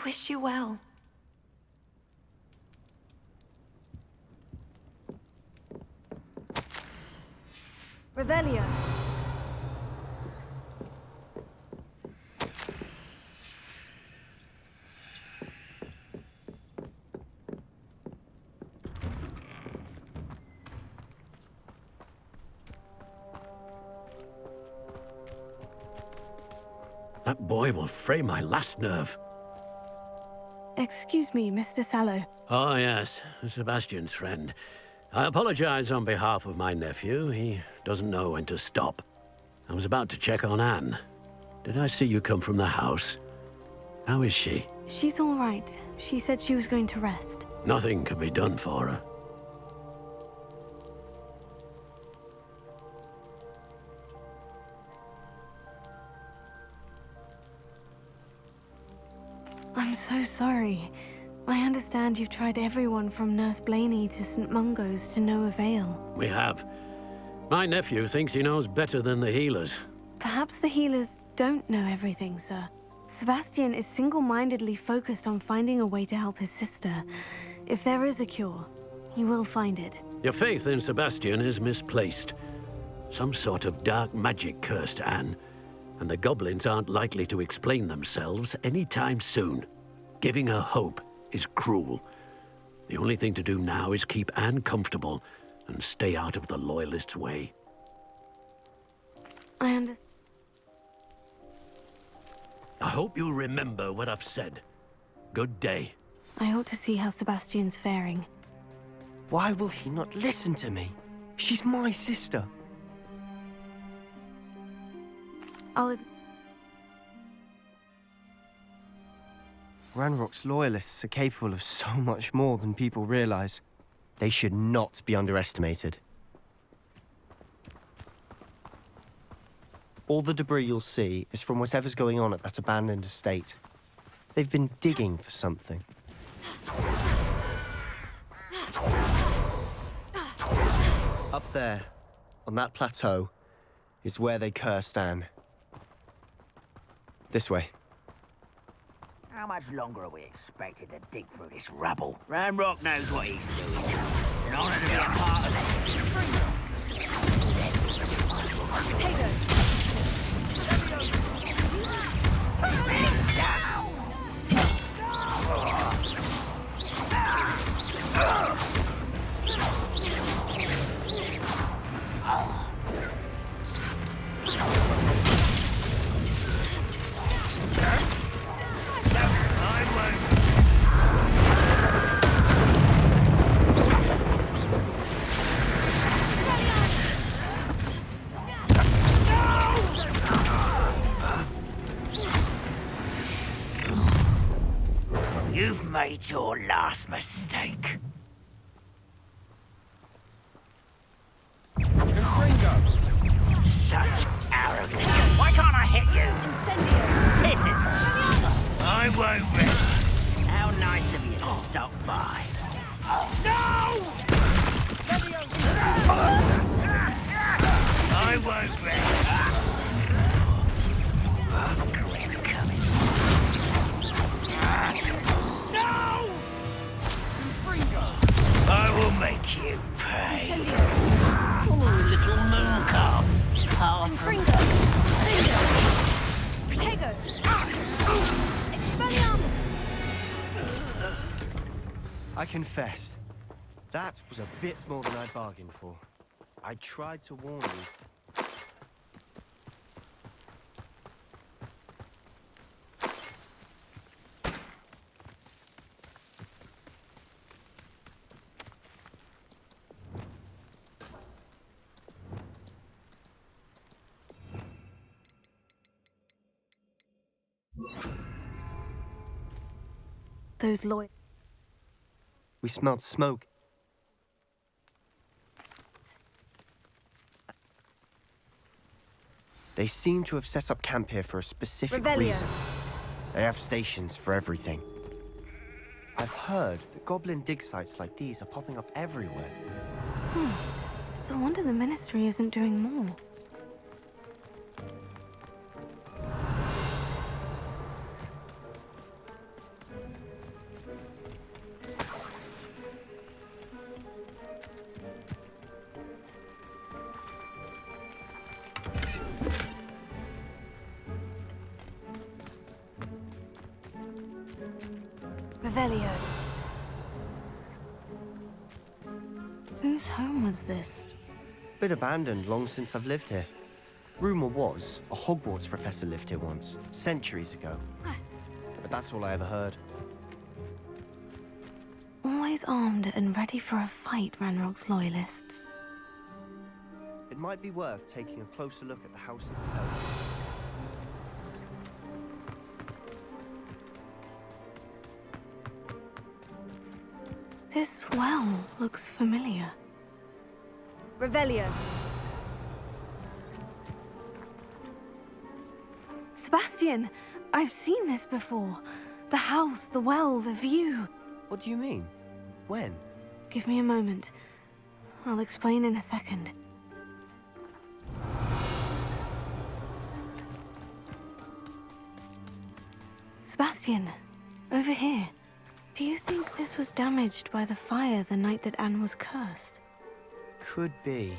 wish you well. Revelio. That boy will fray my last nerve. Excuse me, Mr. Sallow. Oh, yes, Sebastian's friend. I apologize on behalf of my nephew. He doesn't know when to stop. I was about to check on Anne. Did I see you come from the house? How is she? She's all right. She said she was going to rest. Nothing can be done for her. I'm so sorry. I understand you've tried everyone from Nurse Blaney to St. Mungo's to no avail. We have. My nephew thinks he knows better than the healers. Perhaps the healers don't know everything, sir. Sebastian is single-mindedly focused on finding a way to help his sister. If there is a cure, he will find it. Your faith in Sebastian is misplaced. Some sort of dark magic cursed Anne, and the goblins aren't likely to explain themselves anytime soon. Giving her hope is cruel. The only thing to do now is keep Anne comfortable and stay out of the Loyalists' way. I hope you'll remember what I've said. Good day. I ought to see how Sebastian's faring. Why will he not listen to me? She's my sister. Ranrock's loyalists are capable of so much more than people realize. They should not be underestimated. All the debris you'll see is from whatever's going on at that abandoned estate. They've been digging for something. Up there, on that plateau, is where they cursed Anne. This way. How much longer are we expected to dig through this rubble? Ranrock knows what he's doing. It's an honor to be a part of it. Potato! You've made your last mistake. Such arrogance. Why can't I hit you? Incendio! Hit it! I won't rest. How nice of you to stop by. No! I won't rest. No! I will make you pay. Oh, little moon calf. Half Potato! I confess, that was a bit more than I bargained for. I tried to warn you. Those lawyers. We smelled smoke. They seem to have set up camp here for a specific reason. They have stations for everything. I've heard that goblin dig sites like these are popping up everywhere. It's a wonder the Ministry isn't doing more. Revelio. Whose home was this? Been abandoned long since I've lived here. Rumor was a Hogwarts professor lived here once, centuries ago. But that's all I ever heard. Always armed and ready for a fight, Ranrock's loyalists. It might be worth taking a closer look at the house itself. This well looks familiar. Revelio. Sebastian! I've seen this before. The house, the well, the view. What do you mean? When? Give me a moment. I'll explain in a second. Sebastian, over here. Do you think this was damaged by the fire the night that Anne was cursed? Could be.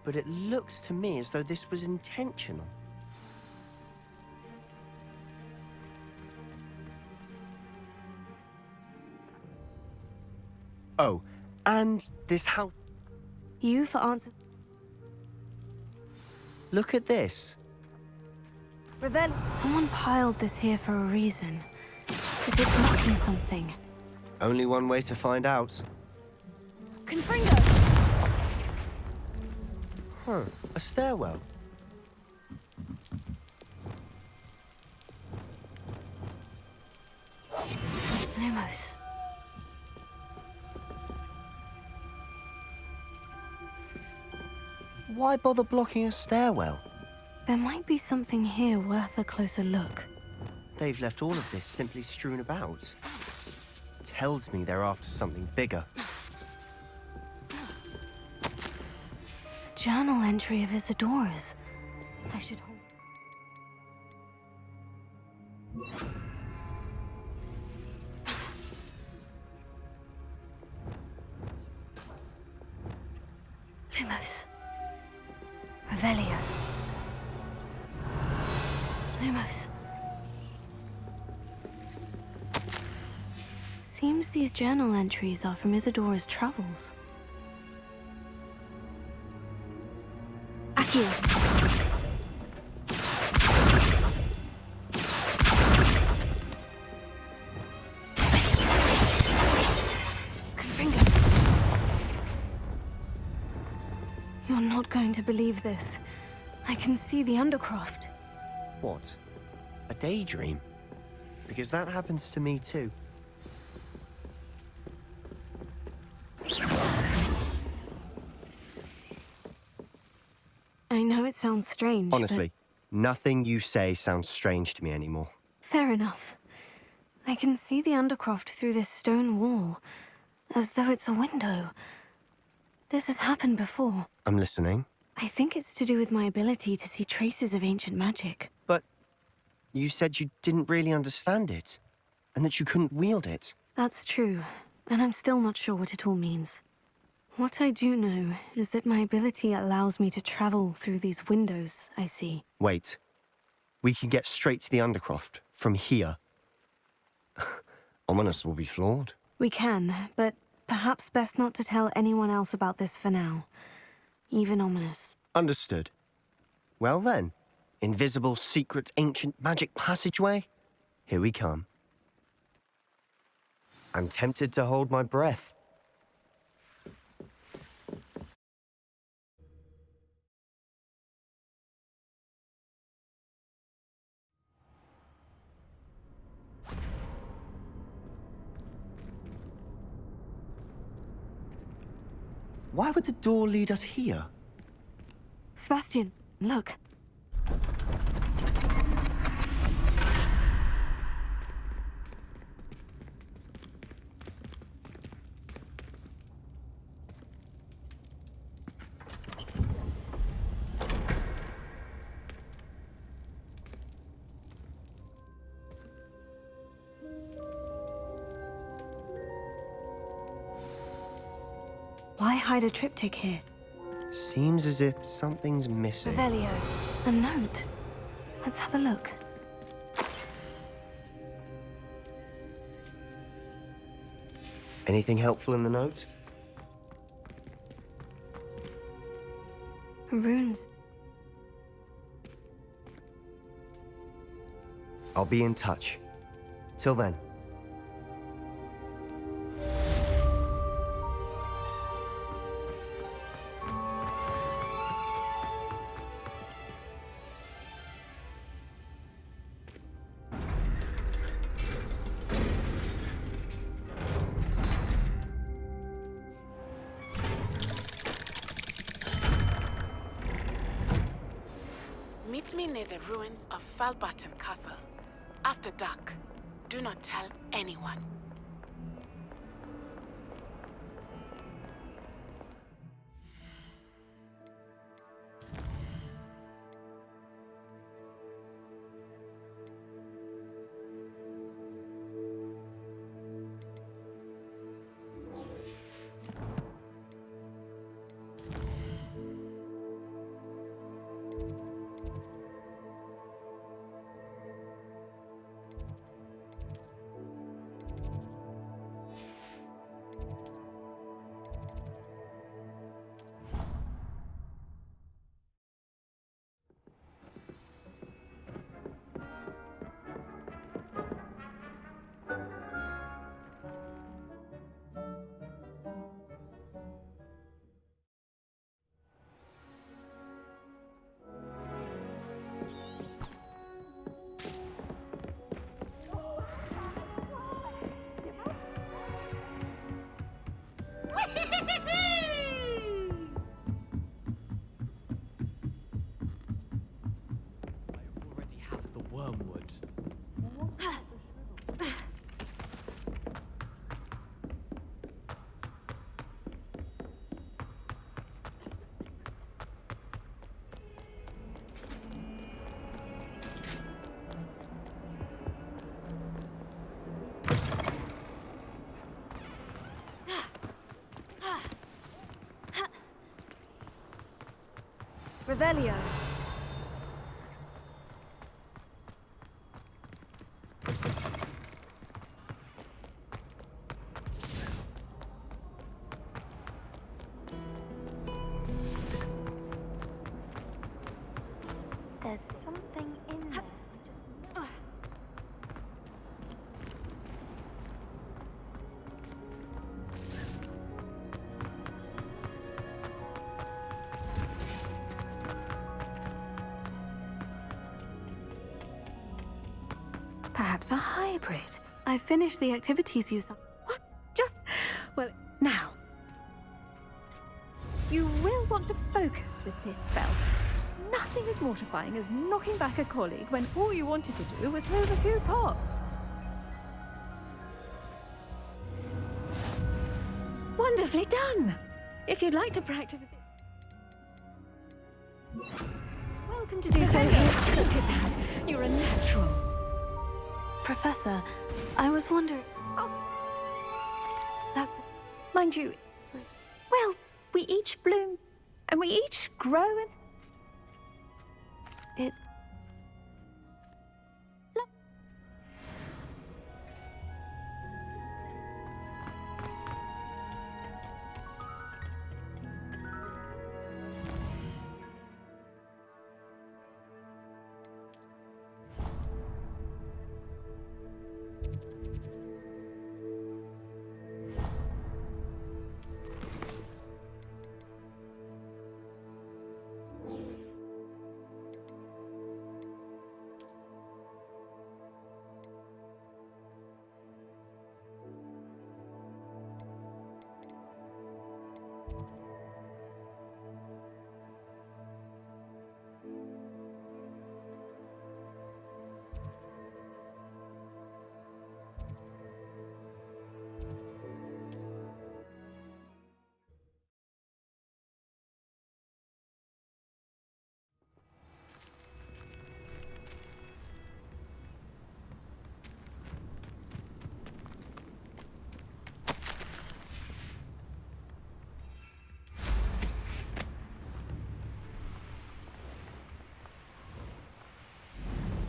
But it looks to me as though this was intentional. Oh, and this house... You for answers. Look at this. Revel. Someone piled this here for a reason. Is it blocking something? Only one way to find out. Confringo! Huh, a stairwell. Lumos. Why bother blocking a stairwell? There might be something here worth a closer look. They've left all of this simply strewn about. Tells me they're after something bigger. A journal entry of Isadora's. I should hold. Lumos. Revelio. Lumos. Seems these journal entries are from Isadora's travels. Accio. Confringo. You're not going to believe this. I can see the Undercroft. What? A daydream? Because that happens to me too. I know it sounds strange, Honestly, nothing you say sounds strange to me anymore. Fair enough. I can see the Undercroft through this stone wall, as though it's a window. This has happened before. I'm listening. I think it's to do with my ability to see traces of ancient magic. But you said you didn't really understand it, and that you couldn't wield it. That's true, and I'm still not sure what it all means. What I do know is that my ability allows me to travel through these windows I see. Wait. We can get straight to the Undercroft from here. Ominous will be flawed. We can, but perhaps best not to tell anyone else about this for now. Even Ominous. Understood. Well then, invisible, secret, ancient magic passageway? Here we come. I'm tempted to hold my breath. Why would the door lead us here? Sebastian, look. Why hide a triptych here? Seems as if something's missing. Revelio. A note. Let's have a look. Anything helpful in the note? Runes. I'll be in touch. Till then. Meet me near the ruins of Falbaton Castle. After dark. Do not tell anyone. Revelio. There's something in there. Perhaps a hybrid. I finished the activities you saw. What? Just... well, now. You will want to focus with this spell. Nothing as mortifying as knocking back a colleague when all you wanted to do was move a few pots. Wonderfully done! If you'd like to practice a bit... Welcome to do so. Look at that. You're a natural. Professor, I was wondering... Oh. That's... Mind you, well, we each bloom, and we each grow and... It...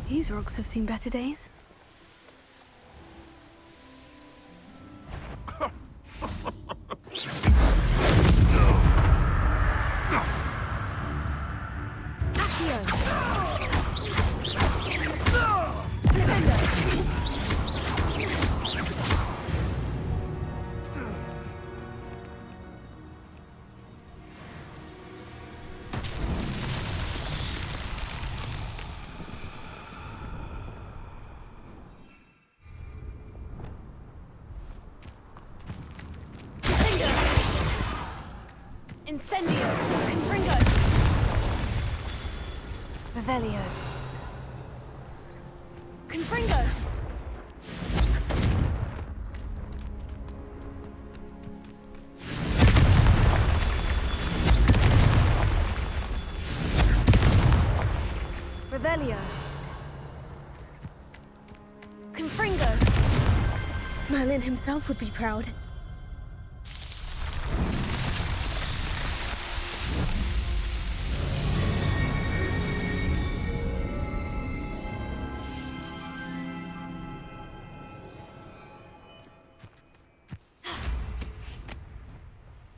These rocks have seen better days. Incendio! Confringo! Revelio! Confringo! Revelio! Confringo! Merlin himself would be proud.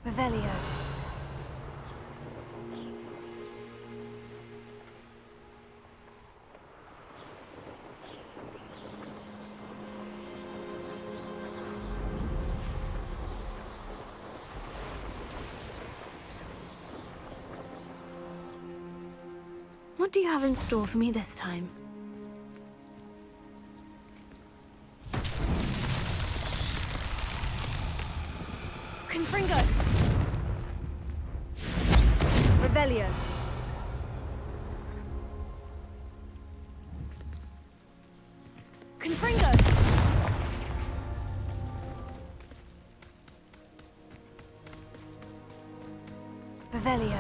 Revelio. What do you have in store for me this time? Confringo! Revelio! Confringo! Revelio!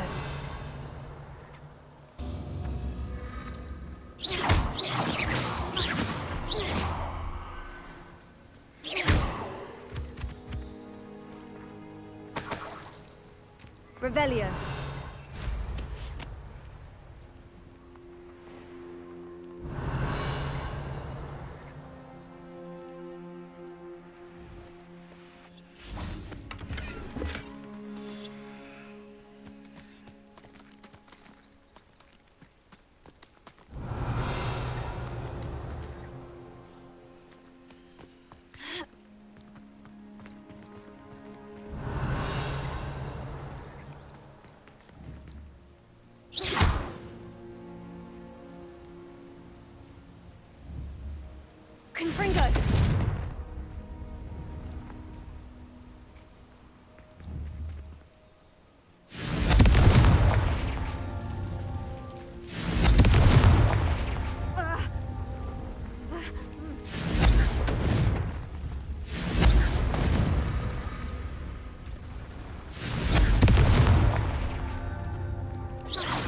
Revelio. Confringo!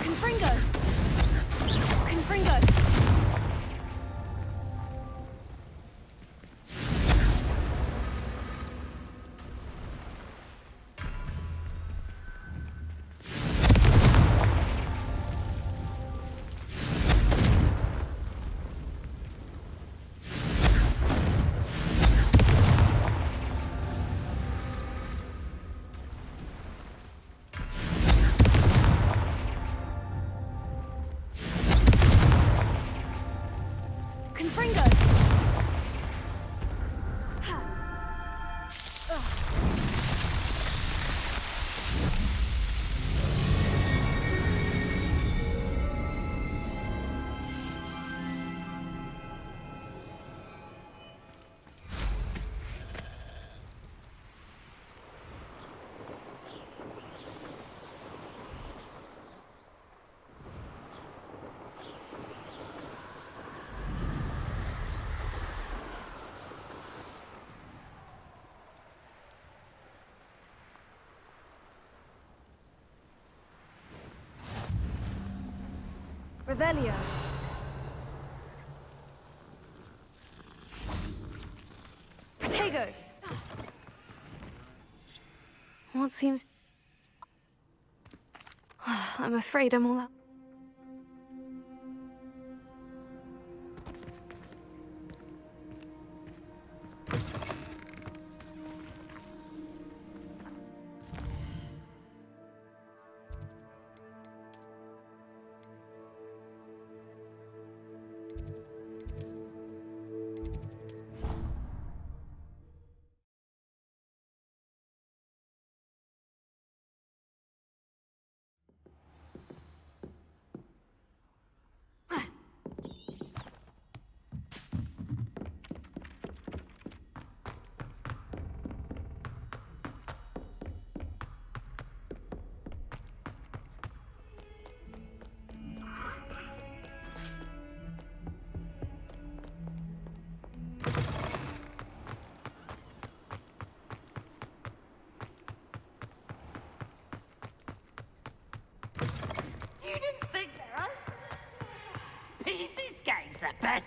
Confringo! Confringo! Confringo! Revelio. Protego. What seems... I'm afraid I'm all out.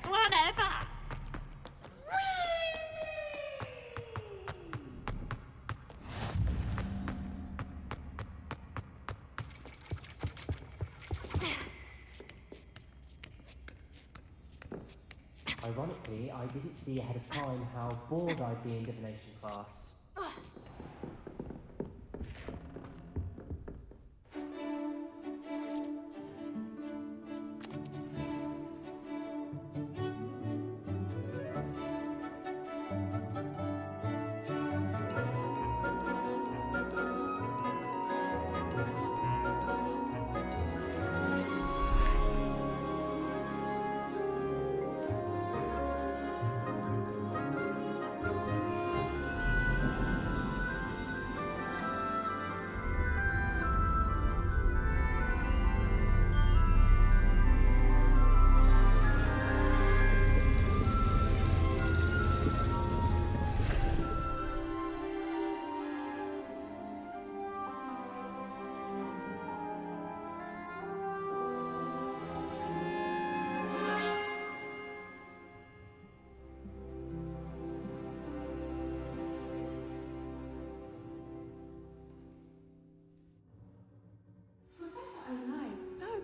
best one ever! Ironically, I didn't see ahead of time how bored I'd be in divination class.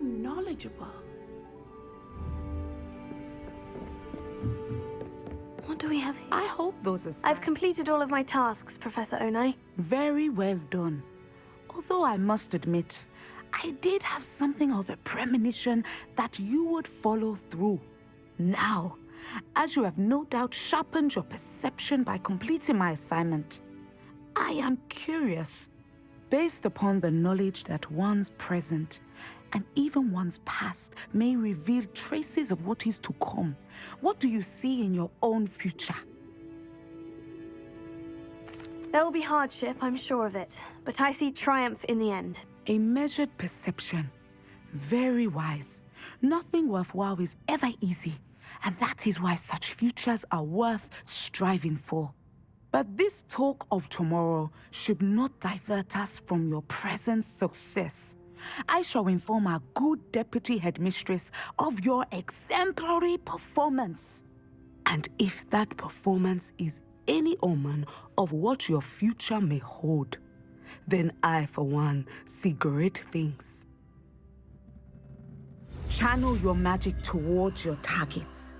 Knowledgeable. What do we have here? I hope those are I've completed all of my tasks, Professor Onai. very well done. Although I must admit, I did have something of a premonition that you would follow through. Now, as you have no doubt sharpened your perception by completing my assignment, I am curious, based upon the knowledge that one's present and even one's past may reveal traces of what is to come. What do you see in your own future? There will be hardship, I'm sure of it, but I see triumph in the end. A measured perception. Very wise. Nothing worthwhile is ever easy, and that is why such futures are worth striving for. But this talk of tomorrow should not divert us from your present success. I shall inform our good deputy headmistress of your exemplary performance. And if that performance is any omen of what your future may hold, then I, for one, see great things. Channel your magic towards your targets.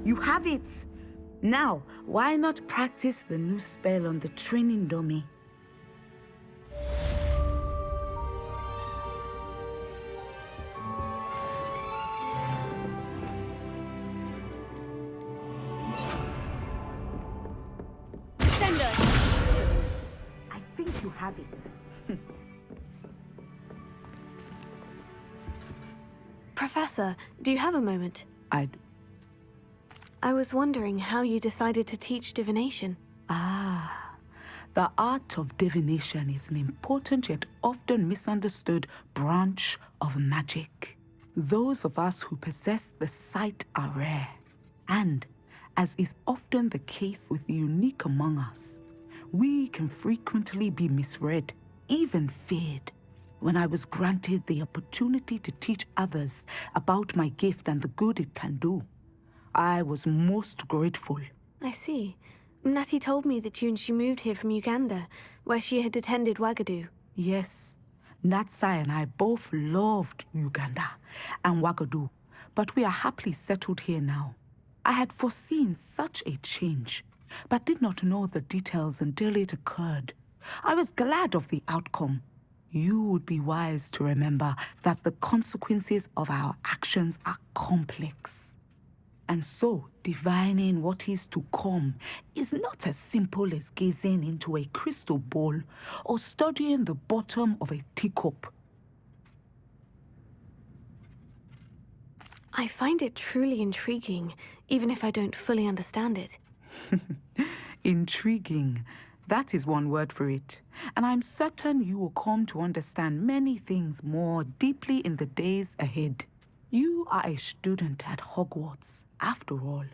You have it! Now, why not practice the new spell on the training dummy? Sender! I think you have it. Professor, do you have a moment? I was wondering how you decided to teach divination. The art of divination is an important yet often misunderstood branch of magic. Those of us who possess the sight are rare, and, as is often the case with the unique among us, we can frequently be misread, even feared. When I was granted the opportunity to teach others about my gift and the good it can do, I was most grateful. I see. Natty told me that you and she moved here from Uganda, where she had attended Wagadu. Yes, Natsai and I both loved Uganda and Wagadu, but we are happily settled here now. I had foreseen such a change, but did not know the details until it occurred. I was glad of the outcome. You would be wise to remember that the consequences of our actions are complex. And so, divining what is to come is not as simple as gazing into a crystal ball or studying the bottom of a teacup. I find it truly intriguing, even if I don't fully understand it. Intriguing. That is one word for it. And I'm certain you will come to understand many things more deeply in the days ahead. You are a student at Hogwarts, after all.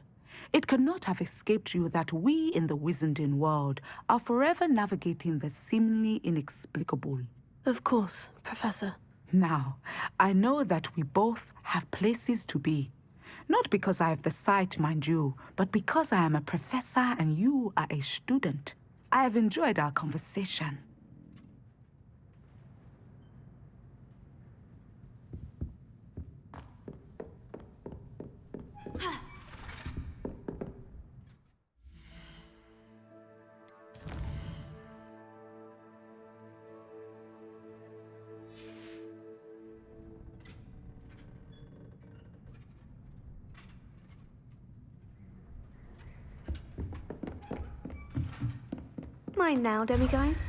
It cannot have escaped you that we in the Wizarding world are forever navigating the seemingly inexplicable. Of course, Professor. Now, I know that we both have places to be. Not because I have the sight, mind you, but because I am a professor and you are a student. I have enjoyed our conversation. Mine now, demiguise.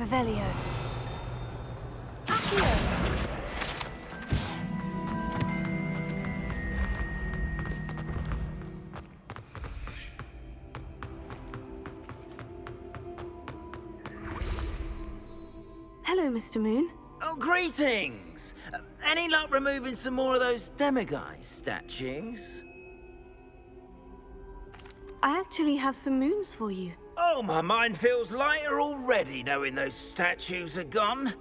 Revelio. Hello, Mr. Moon. Oh, greetings! Any luck removing some more of those demiguise statues? I actually have some moons for you. Oh, my mind feels lighter already knowing those statues are gone.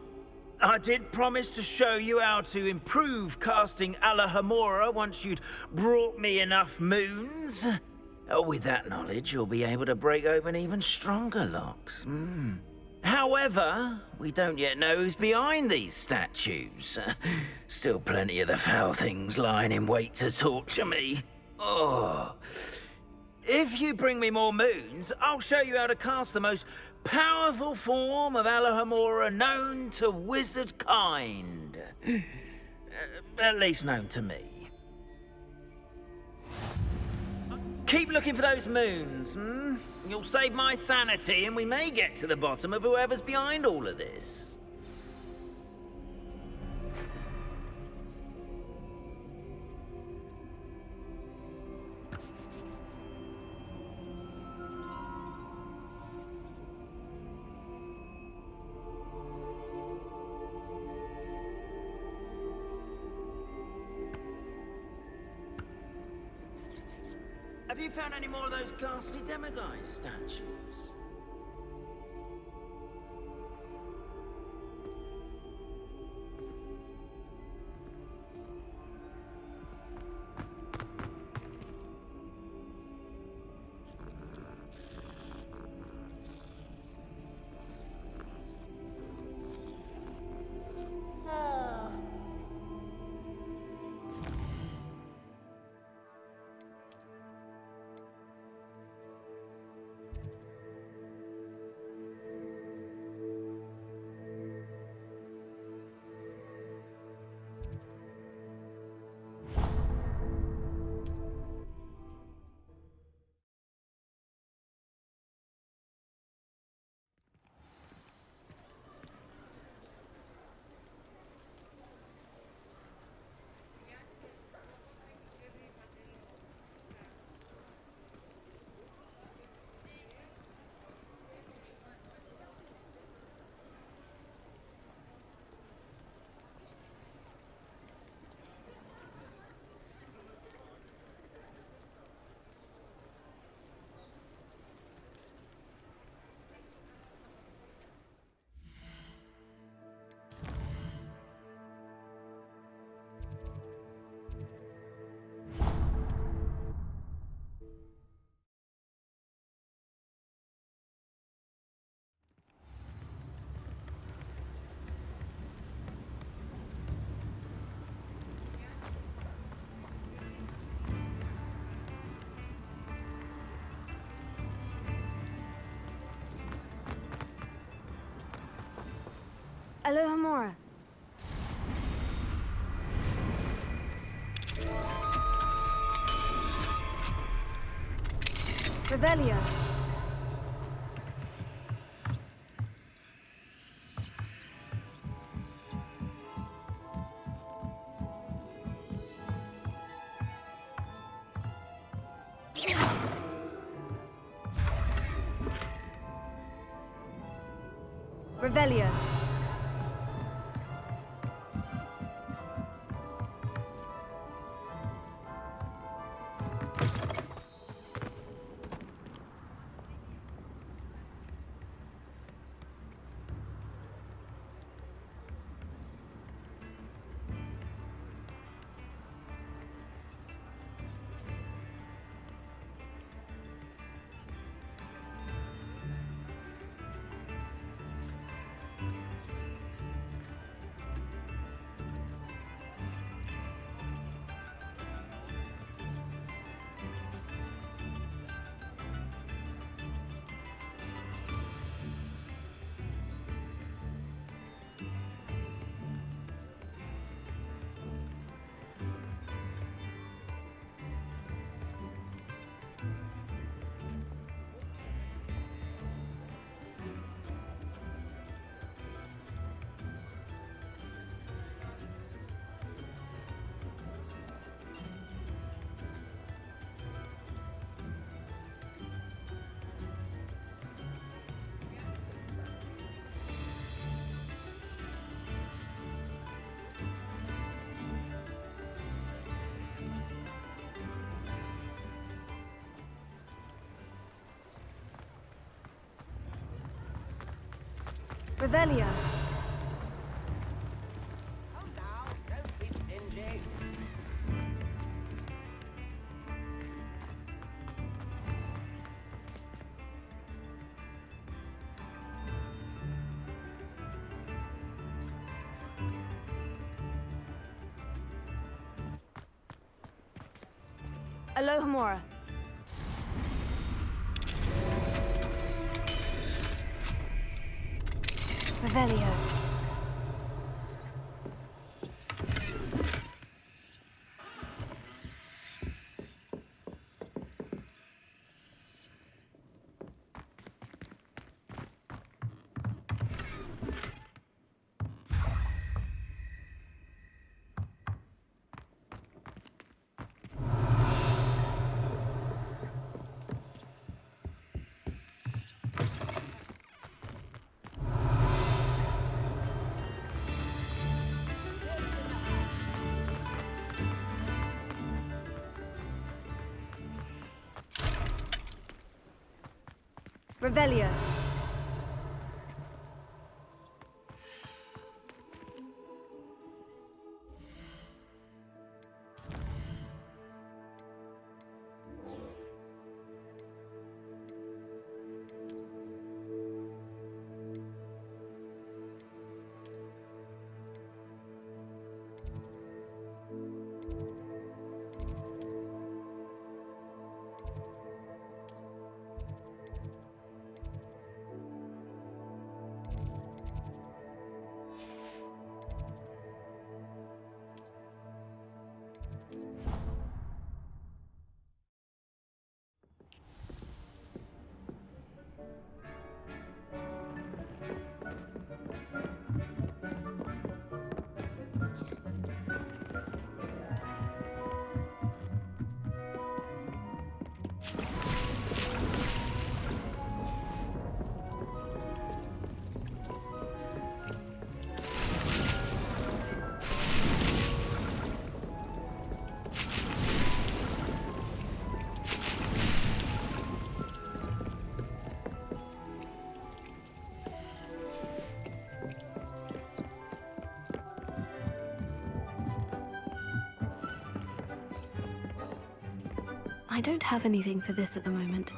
I did promise to show you how to improve casting Alohomora once you'd brought me enough moons. With that knowledge, you'll be able to break open even stronger locks. However, we don't yet know who's behind these statues. Still plenty of the foul things lying in wait to torture me. Oh. If you bring me more moons, I'll show you how to cast the most powerful form of Alohomora known to wizard kind. At least known to me. Keep looking for those moons, You'll save my sanity and we may get to the bottom of whoever's behind all of this. Have you found any more of those ghastly demiguise statues? Alohomora. Revelio. Revelio. Revelio. Come now, don't be stingy. Alohomora. Revelio. Revelio. I don't have anything for this at the moment.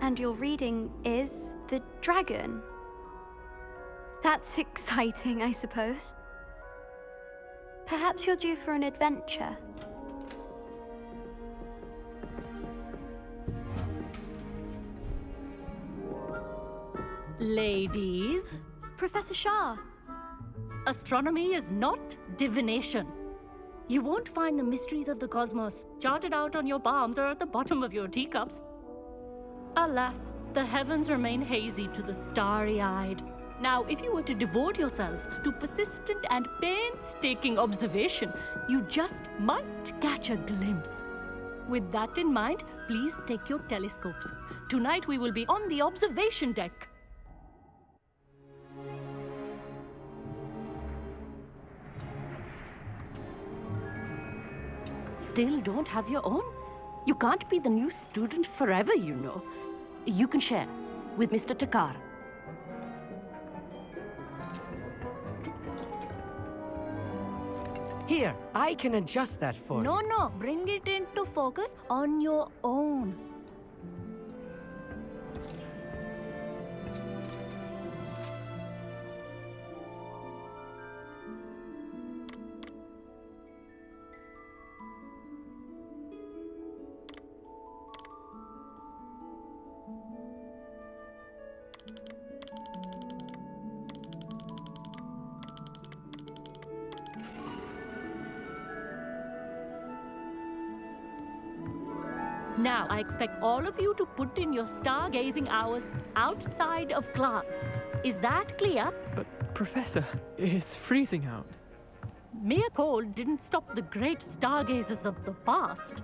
And your reading is the dragon. That's exciting, I suppose. Perhaps you're due for an adventure. Ladies, Professor Shah. astronomy is not divination. You won't find the mysteries of the cosmos charted out on your palms or at the bottom of your teacups. Alas, the heavens remain hazy to the starry-eyed. Now, if you were to devote yourselves to persistent and painstaking observation, you just might catch a glimpse. With that in mind, please take your telescopes. Tonight we will be on the observation deck. Still don't have your own? You can't be the new student forever, you know. You can share with Mr. Takar. Here, I can adjust that for you. No, bring it into focus on your own. Now, I expect all of you to put in your stargazing hours outside of class. Is that clear? But, Professor, it's freezing out. Mere cold didn't stop the great stargazers of the past.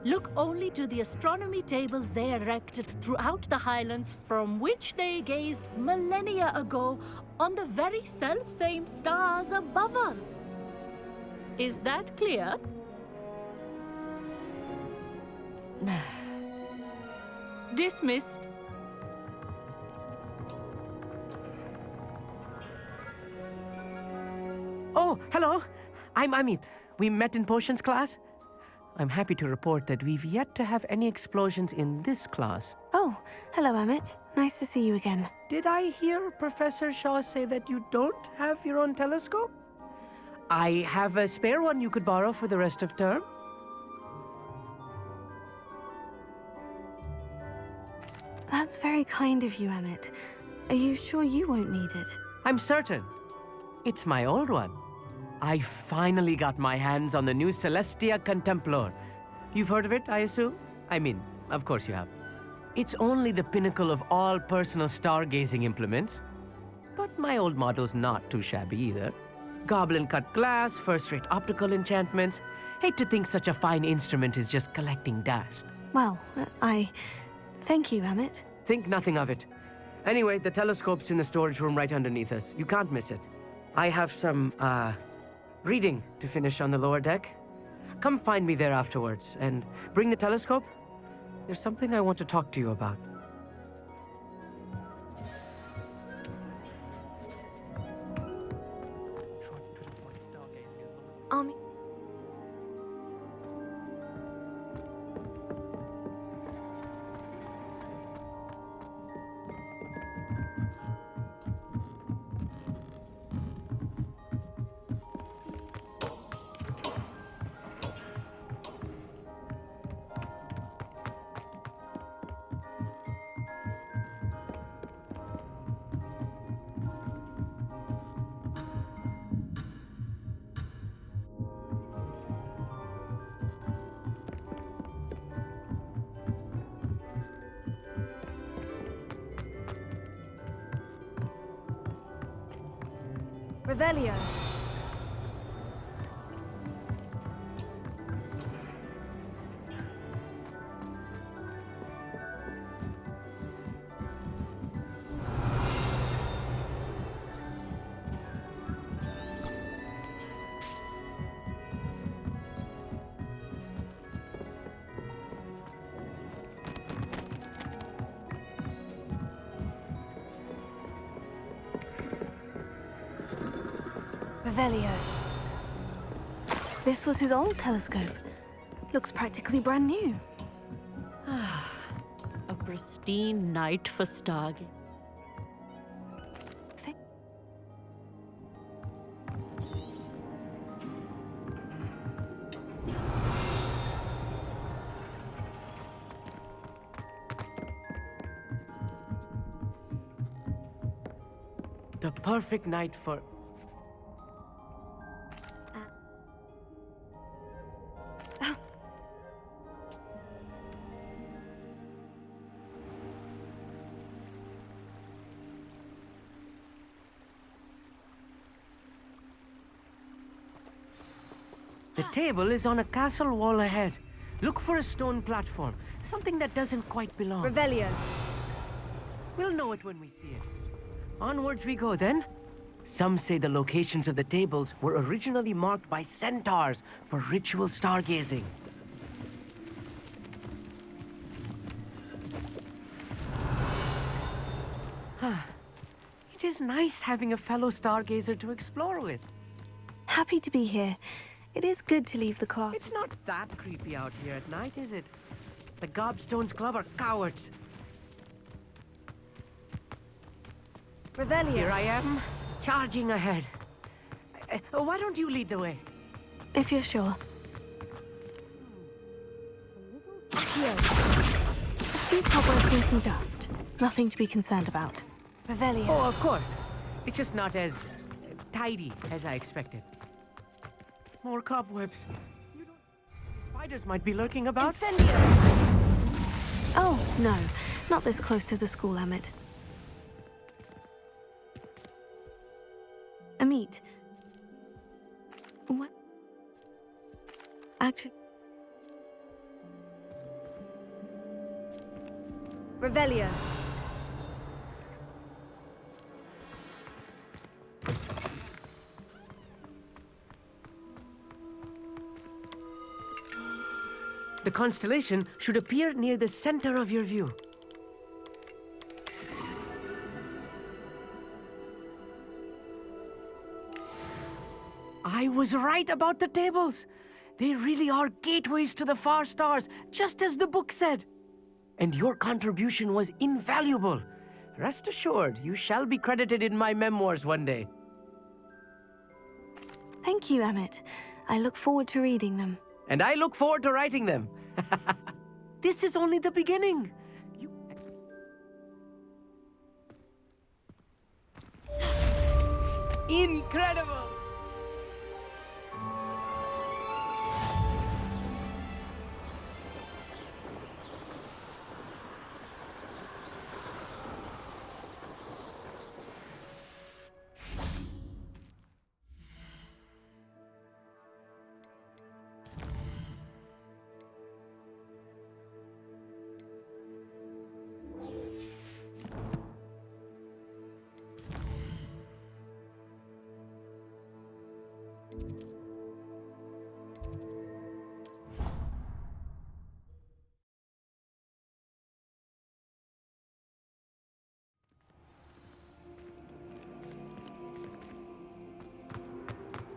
Look only to the astronomy tables they erected throughout the highlands from which they gazed millennia ago on the very self-same stars above us. Is that clear? Dismissed. Oh, hello. I'm Amit. We met in potions class. I'm happy to report that we've yet to have any explosions in this class. Oh, hello, Amit. Nice to see you again. Did I hear Professor Shaw say that you don't have your own telescope? I have a spare one you could borrow for the rest of term. That's very kind of you, Amit. Are you sure you won't need it? I'm certain. It's my old one. I finally got my hands on the new Celestia Contemplar. You've heard of it, I assume? I mean, of course you have. It's only the pinnacle of all personal stargazing implements. But my old model's not too shabby either. Goblin-cut glass, first-rate optical enchantments. Hate to think such a fine instrument is just collecting dust. Well, thank you, Amit. Think nothing of it. Anyway, the telescope's in the storage room right underneath us. You can't miss it. I have some, reading to finish on the lower deck. Come find me there afterwards, and bring the telescope. There's something I want to talk to you about. Revelio. Revelio. This was his old telescope. Looks practically brand new. A pristine night for stargazing. The perfect night for... The table is on a castle wall ahead. Look for a stone platform, something that doesn't quite belong. Revelio. We'll know it when we see it. Onwards we go, then. Some say the locations of the tables were originally marked by centaurs for ritual stargazing. It is nice having a fellow stargazer to explore with. Happy to be here. It is good to leave the class. It's not that creepy out here at night, is it? The Gobstones Club are cowards. Revelio. Here I am, charging ahead. Why don't you lead the way? If you're sure. Here. A few cobwebs and some dust. Nothing to be concerned about. Revelio. Oh, of course. It's just not as tidy as I expected. More cobwebs. Spiders might be lurking about. Incendio! Oh, no. Not this close to the school, Emmett. Amit. What? Actually... Revelio. The constellation should appear near the center of your view. I was right about the tables. They really are gateways to the far stars, just as the book said. And your contribution was invaluable. Rest assured, you shall be credited in my memoirs one day. Thank you, Emmett. I look forward to reading them. And I look forward to writing them. This is only the beginning. Incredible!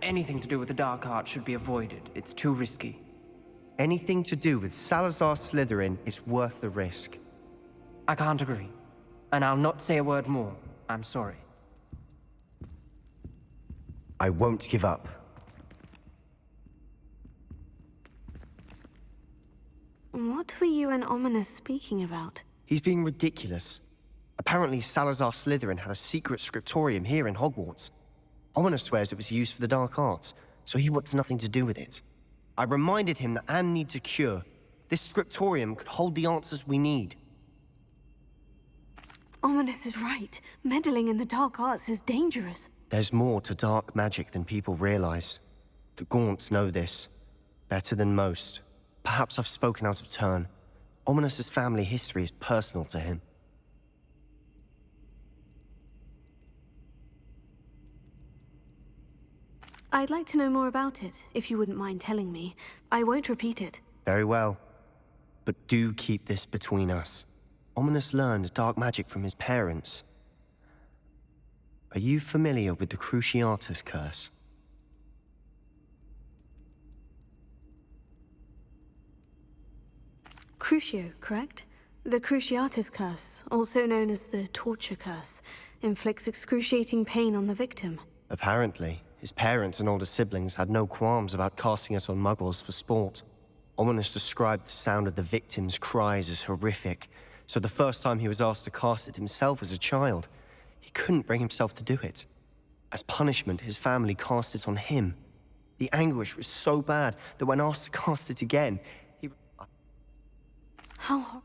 Anything to do with the dark art should be avoided. It's too risky. Anything to do with Salazar Slytherin is worth the risk. I can't agree. And I'll not say a word more. I'm sorry. I won't give up. What were you and Ominous speaking about? He's being ridiculous. Apparently Salazar Slytherin had a secret scriptorium here in Hogwarts. Ominous swears it was used for the dark arts, so he wants nothing to do with it. I reminded him that Anne needs a cure. This scriptorium could hold the answers we need. Ominous is right. Meddling in the dark arts is dangerous. There's more to dark magic than people realize. The Gaunts know this. Better than most. Perhaps I've spoken out of turn. Ominous's family history is personal to him. I'd like to know more about it, if you wouldn't mind telling me. I won't repeat it. Very well. But do keep this between us. Ominous learned dark magic from his parents. Are you familiar with the Cruciatus curse? Crucio, correct? The Cruciatus Curse, also known as the Torture Curse, inflicts excruciating pain on the victim. Apparently, his parents and older siblings had no qualms about casting it on muggles for sport. Ominous described the sound of the victim's cries as horrific, so the first time he was asked to cast it himself as a child, he couldn't bring himself to do it. As punishment, his family cast it on him. The anguish was so bad that when asked to cast it again, he... How...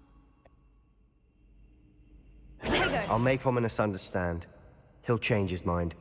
I'll make Ominous understand. He'll change his mind.